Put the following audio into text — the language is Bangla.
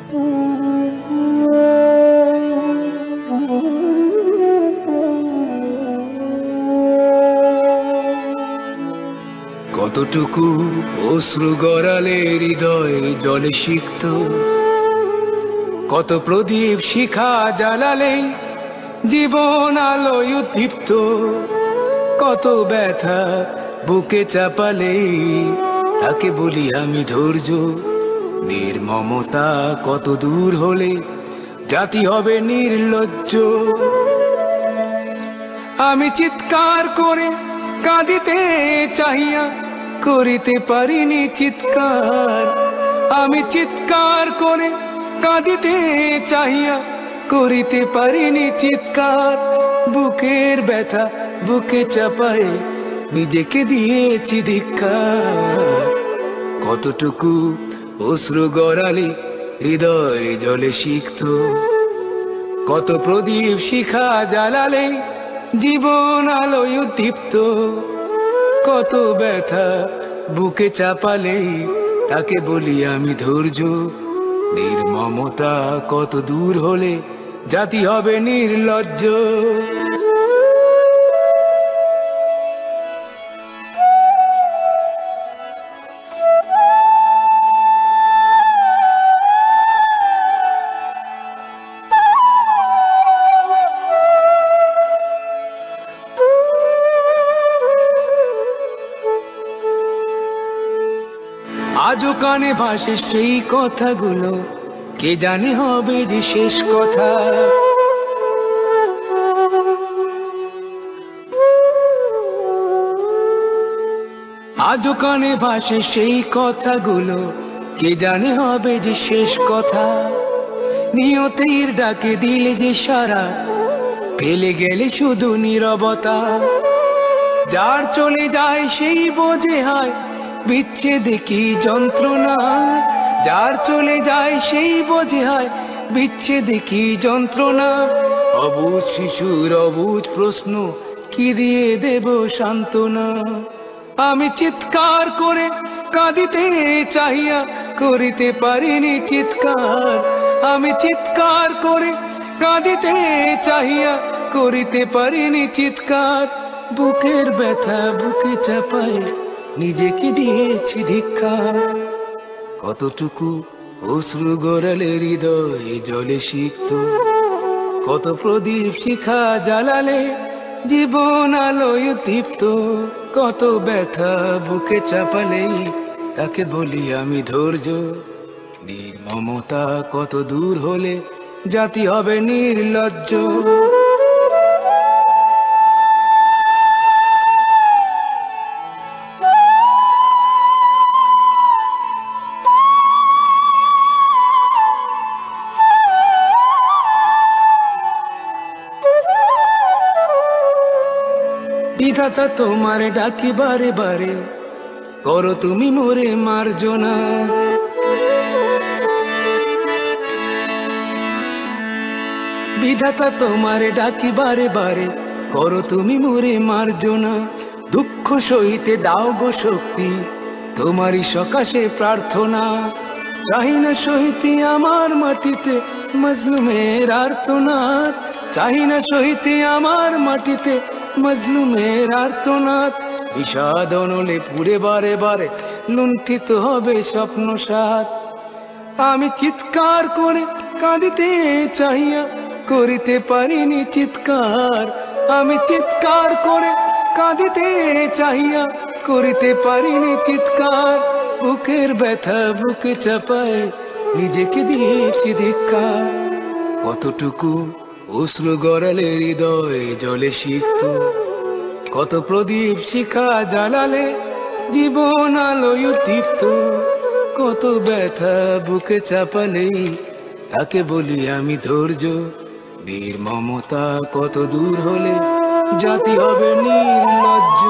কতটুকু অশ্রু গড়ালে হৃদয় জলে সিক্ত, কত প্রদীপ শিখা জ্বালালে জীবন আলোয় উদ্দীপ্ত, কত ব্যথা বুকে চাপালে তাকে বলি আমি ধৈর্য। নির্মমতা কত দূর হলে জাতি হবে নির্লজ্জ। আমি চিৎকার করে কাঁদিতে চাহিয়া করিতে পারিনি চিৎকার। আমি চিৎকার করে কাঁদিতে চাহিয়া করিতে পারিনি চিৎকার। বুকের ব্যথা বুকে চাপায়ে নিজেকে দিয়েছি ধিক্কার। কতটুকু অশ্রু গড়ালে হৃদয় জলে সিক্ত, কত প্রদীপ শিখা জ্বালালে জীবন আলোয় উদ্দীপ্ত, কত ব্যথা বুকে চাপালে তাকে বলি আমি ধৈর্য। নির্মমতা কত দূর হলে জাতি হবে নির্লজ্জ। আজও কানে ভাসে সেই কথাগুলো, কে জানে হবে যে শেষ কথা। আজও কানে ভাসে সেই কথাগুলো, কে জানে হবে যে শেষ কথা। নিয়তির ডাকে দিলে যে সারা, ফেলে গেলে শুধু নীরবতা। যার চলে যায় সেই বোঝে হয় বিচ্ছেদে কি যন্ত্রণা। যার চলে যায় সেই বোঝে হয় বিচ্ছেদে কি যন্ত্রণা। অবুঝ শিশুর অবুঝ প্রশ্ন, কি দিয়ে দেব সান্ত্বনা। আমি চিৎকার করে কাঁদিতে চাহিয়া করিতে পারিনি চিৎকার। আমি চিৎকার করে কাঁদিতে চাহিয়া করিতে পারিনি চিৎকার। বুকের ব্যথা বুকে চাপায় নিজেকে দিয়েছি ধিক্কার। কতটুকু অশ্রু গড়ালে হৃদয় জলে সিক্ত, কত প্রদীপ শিখা জ্বালালে জীবন আলোয় উদ্দীপ্ত, কত ব্যথা বুকে চাপালে তাকে বলি আমি ধৈর্য। নির্মমতা কত দূর হলে জাতি হবে নির্লজ্জ। বিধাতা তোমার ডাকি বারে বারে, করো তুমি মোরে মার্জনা। বিধাতা তোমার ডাকি বারে বারে, করো তুমি মোরে মার্জনা। দুঃখ সইতে দাও গো শক্তি, তোমারই সকাশে প্রার্থনা। চাহি না সইতে আমার মাটিতে মজলুমের আর্তনাদ। চাহি না সইতে আমার মাটিতে মজলুমের আর্তনাদ। বিষাদ অনলে পুরে বারে বারে লুণ্ঠিত হবে স্বপ্ন সাথ। আমি চিৎকার করে কাঁদিতে চাহিয়া করিতে পারিনি চিৎকার। আমি চিৎকার করে কাঁদিতে চাহিয়া করিতে পারিনি চিৎকার। বুকের ব্যথা বুকে চাপায় নিজেকে দিয়েছি ধিক্কার। কতটুকু অশ্রু গড়ালে হৃদয় জলে সিক্ত, কত প্রদীপ শিখা জ্বালালে জীবন আলোয় উদ্দীপ্ত, কত ব্যথা বুকে চাপালে তাকে বলি আমি ধৈর্য। নির্মমতা কত দূর হলে জাতি হবে নির্লজ্জ।